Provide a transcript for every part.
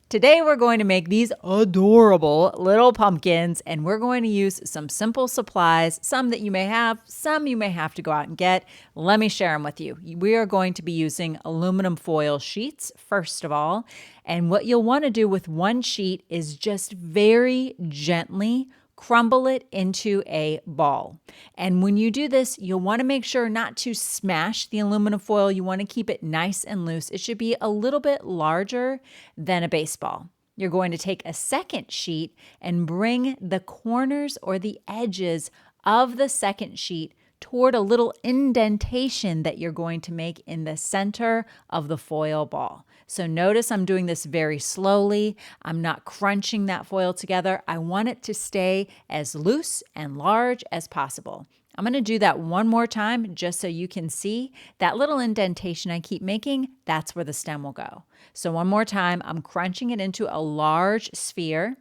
Today we're going to make these adorable little pumpkins, and we're going to use some simple supplies, some that you may have, some you may have to go out and get. Let me share them with you. We are going to be using aluminum foil sheets, first of all, and what you'll want to do with one sheet is just very gently crumble it into a ball. And when you do this, you'll want to make sure not to smash the aluminum foil. You want to keep it nice and loose. It should be a little bit larger than a baseball. You're going to take a second sheet and bring the corners or the edges of the second sheet toward a little indentation that you're going to make in the center of the foil ball. So notice I'm doing this very slowly. I'm not crunching that foil together. I want it to stay as loose and large as possible. I'm going to do that one more time just so you can see that little indentation I keep making. That's where the stem will go. So one more time, I'm crunching it into a large sphere.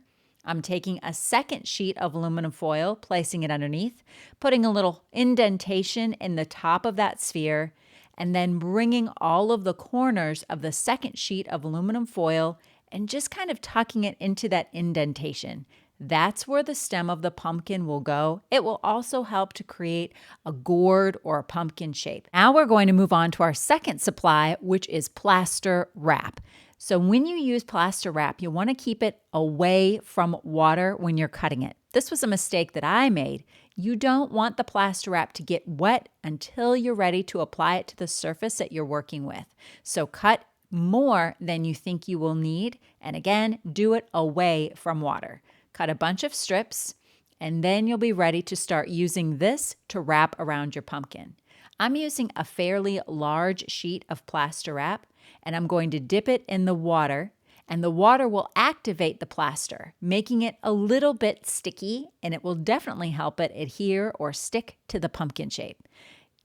I'm taking a second sheet of aluminum foil, placing it underneath, putting a little indentation in the top of that sphere, and then bringing all of the corners of the second sheet of aluminum foil and just kind of tucking it into that indentation. That's where the stem of the pumpkin will go. It will also help to create a gourd or a pumpkin shape. Now we're going to move on to our second supply, which is plaster wrap. So when you use plaster wrap, you want to keep it away from water when you're cutting it. This was a mistake that I made. You don't want the plaster wrap to get wet until you're ready to apply it to the surface that you're working with. So cut more than you think you will need. And again, do it away from water. Cut a bunch of strips, and then you'll be ready to start using this to wrap around your pumpkin. I'm using a fairly large sheet of plaster wrap, and I'm going to dip it in the water, and the water will activate the plaster, making it a little bit sticky, and it will definitely help it adhere or stick to the pumpkin shape.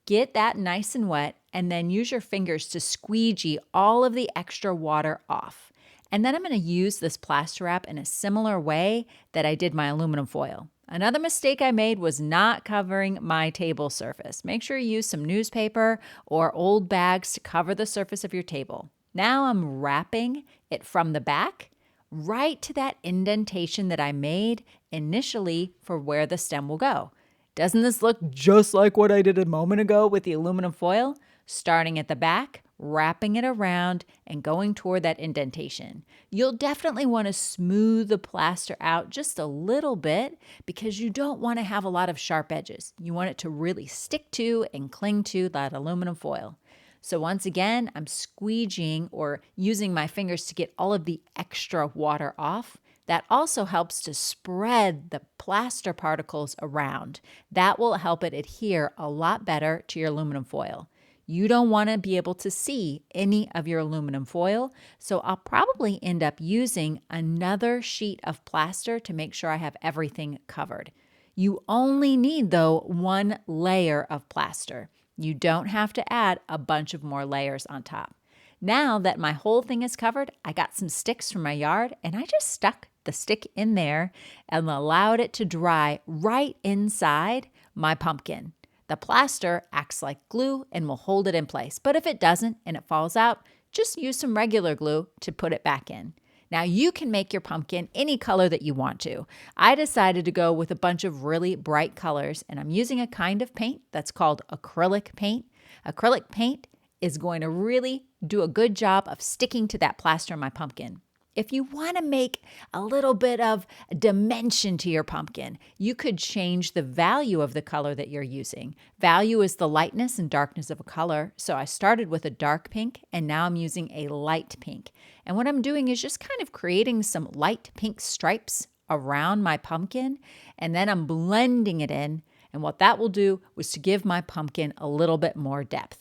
Get that nice and wet, and then use your fingers to squeegee all of the extra water off. And then I'm going to use this plaster wrap in a similar way that I did my aluminum foil. Another mistake I made was not covering my table surface. Make sure you use some newspaper or old bags to cover the surface of your table. Now I'm wrapping it from the back right to that indentation that I made initially for where the stem will go. Doesn't this look just like what I did a moment ago with the aluminum foil? Starting at the back, wrapping it around, and going toward that indentation. You'll definitely want to smooth the plaster out just a little bit because you don't want to have a lot of sharp edges. You want it to really stick to and cling to that aluminum foil. So once again, I'm squeegeeing or using my fingers to get all of the extra water off. That also helps to spread the plaster particles around. That will help it adhere a lot better to your aluminum foil. You don't want to be able to see any of your aluminum foil, so I'll probably end up using another sheet of plaster to make sure I have everything covered. You only need, though, one layer of plaster. You don't have to add a bunch of more layers on top. Now that my whole thing is covered, I got some sticks from my yard, and I just stuck the stick in there and allowed it to dry right inside my pumpkin. The plaster acts like glue and will hold it in place. But if it doesn't and it falls out, just use some regular glue to put it back in. Now you can make your pumpkin any color that you want to. I decided to go with a bunch of really bright colors, and I'm using a kind of paint that's called acrylic paint. Acrylic paint is going to really do a good job of sticking to that plaster in my pumpkin. If you want to make a little bit of dimension to your pumpkin, you could change the value of the color that you're using. Value is the lightness and darkness of a color. So I started with a dark pink, and now I'm using a light pink. And what I'm doing is just kind of creating some light pink stripes around my pumpkin, and then I'm blending it in. And what that will do was to give my pumpkin a little bit more depth.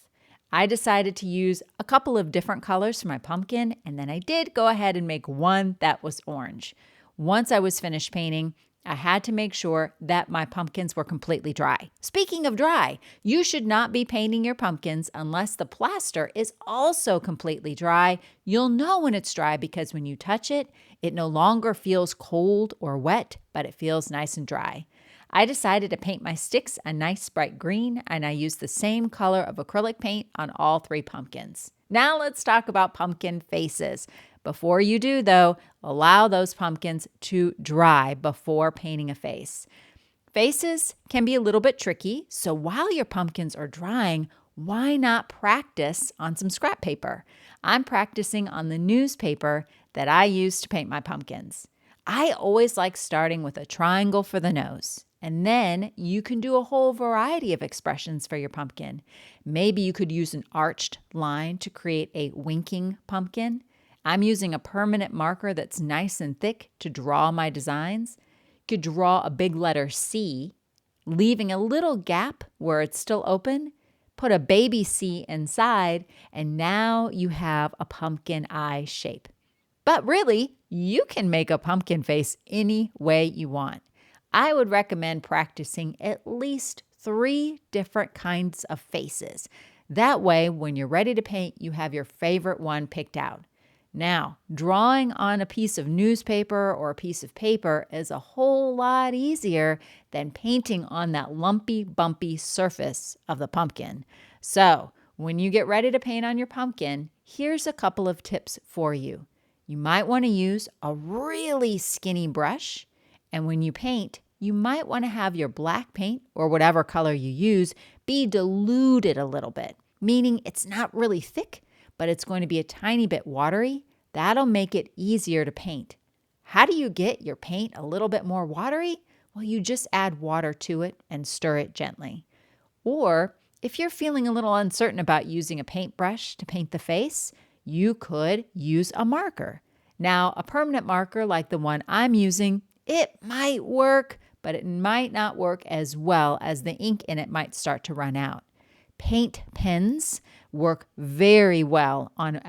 I decided to use a couple of different colors for my pumpkin, and then I did go ahead and make one that was orange. Once I was finished painting, I had to make sure that my pumpkins were completely dry. Speaking of dry, you should not be painting your pumpkins unless the plaster is also completely dry. You'll know when it's dry because when you touch it, it no longer feels cold or wet, but it feels nice and dry. I decided to paint my sticks a nice bright green, and I used the same color of acrylic paint on all 3 pumpkins. Now let's talk about pumpkin faces. Before you do, though, allow those pumpkins to dry before painting a face. Faces can be a little bit tricky, so while your pumpkins are drying, why not practice on some scrap paper? I'm practicing on the newspaper that I use to paint my pumpkins. I always like starting with a triangle for the nose, and then you can do a whole variety of expressions for your pumpkin. Maybe you could use an arched line to create a winking pumpkin. I'm using a permanent marker that's nice and thick to draw my designs. You could draw a big letter C, leaving a little gap where it's still open. Put a baby C inside, and now you have a pumpkin eye shape. But really, you can make a pumpkin face any way you want. I would recommend practicing at least 3 different kinds of faces. That way, when you're ready to paint, you have your favorite one picked out. Now, drawing on a piece of newspaper or a piece of paper is a whole lot easier than painting on that lumpy, bumpy surface of the pumpkin. So, when you get ready to paint on your pumpkin, here's a couple of tips for you. You might want to use a really skinny brush, and when you paint, you might want to have your black paint or whatever color you use be diluted a little bit, meaning it's not really thick, but it's going to be a tiny bit watery. That'll make it easier to paint. How do you get your paint a little bit more watery? Well, you just add water to it and stir it gently. Or if you're feeling a little uncertain about using a paintbrush to paint the face, you could use a marker. Now, a permanent marker like the one I'm using, it might work, but it might not work as well as the ink in it might start to run out. Paint pens work very well on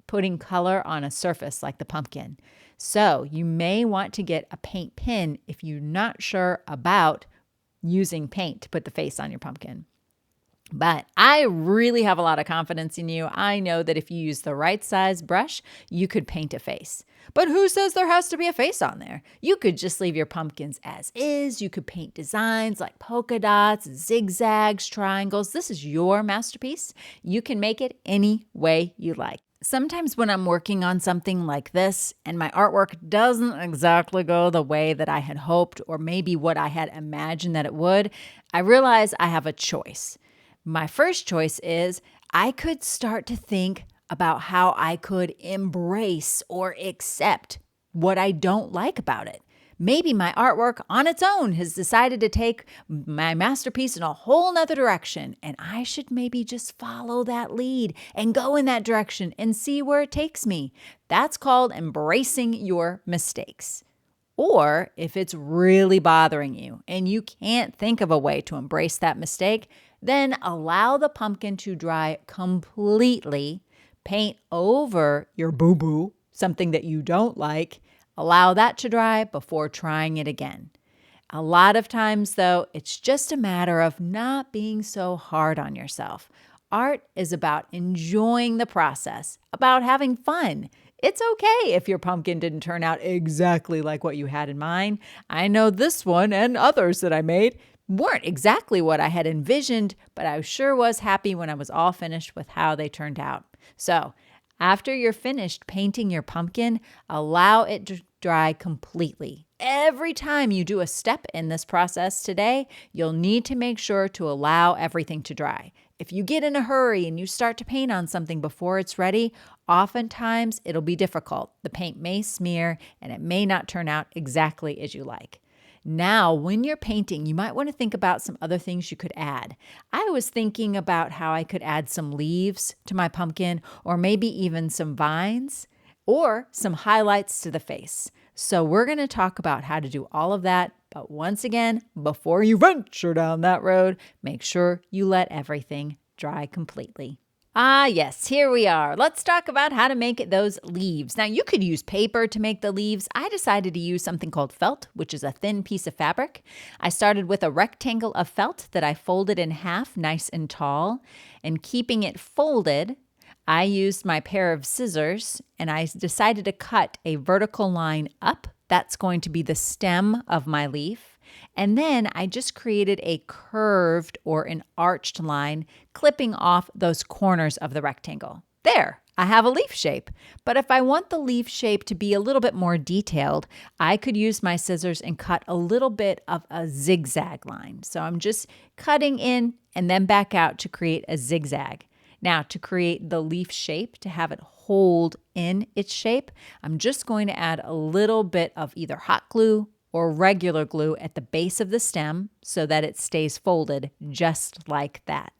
putting color on a surface like the pumpkin. So you may want to get a paint pen if you're not sure about using paint to put the face on your pumpkin. But I really have a lot of confidence in you. I know that if you use the right size brush, you could paint a face. But who says there has to be a face on there? You could just leave your pumpkins as is. You could paint designs like polka dots, zigzags, triangles. This is your masterpiece. You can make it any way you like. Sometimes when I'm working on something like this and my artwork doesn't exactly go the way that I had hoped or maybe what I had imagined that it would, I realize I have a choice. My first choice is I could start to think about how I could embrace or accept what I don't like about it. Maybe my artwork on its own has decided to take my masterpiece in a whole nother direction, and I should maybe just follow that lead and go in that direction and see where it takes me. That's called embracing your mistakes. Or if it's really bothering you and you can't think of a way to embrace that mistake, then allow the pumpkin to dry completely, paint over your boo-boo, something that you don't like, allow that to dry before trying it again. A lot of times, though, it's just a matter of not being so hard on yourself. Art is about enjoying the process, about having fun. It's okay if your pumpkin didn't turn out exactly like what you had in mind. I know this one and others that I made weren't exactly what I had envisioned, but I sure was happy when I was all finished with how they turned out. So, after you're finished painting your pumpkin, allow it to dry completely. Every time you do a step in this process today, you'll need to make sure to allow everything to dry. If you get in a hurry and you start to paint on something before it's ready, oftentimes it'll be difficult. The paint may smear and it may not turn out exactly as you like. Now, when you're painting, you might want to think about some other things you could add. I was thinking about how I could add some leaves to my pumpkin, or maybe even some vines, or some highlights to the face. So we're going to talk about how to do all of that. But once again, before you venture down that road, make sure you let everything dry completely. Ah, yes, here we are. Let's talk about how to make those leaves. Now, you could use paper to make the leaves. I decided to use something called felt, which is a thin piece of fabric. I started with a rectangle of felt that I folded in half, nice and tall. And keeping it folded, I used my pair of scissors, and I decided to cut a vertical line up. That's going to be the stem of my leaf. And then I just created a curved or an arched line, clipping off those corners of the rectangle. There, I have a leaf shape, but if I want the leaf shape to be a little bit more detailed, I could use my scissors and cut a little bit of a zigzag line. So I'm just cutting in and then back out to create a zigzag. Now, to create the leaf shape, to have it hold in its shape, I'm just going to add a little bit of either hot glue or regular glue at the base of the stem so that it stays folded just like that.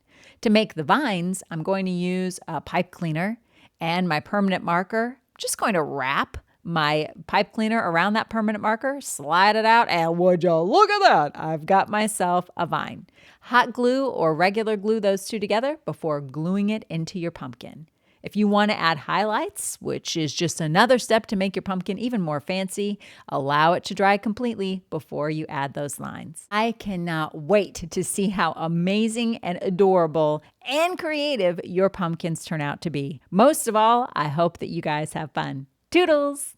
To make the vines, I'm going to use a pipe cleaner and my permanent marker. I'm just going to wrap my pipe cleaner around that permanent marker, slide it out, and would you look at that? I've got myself a vine. Hot glue or regular glue those two together before gluing it into your pumpkin. If you want to add highlights, which is just another step to make your pumpkin even more fancy, allow it to dry completely before you add those lines. I cannot wait to see how amazing and adorable and creative your pumpkins turn out to be. Most of all, I hope that you guys have fun. Toodles!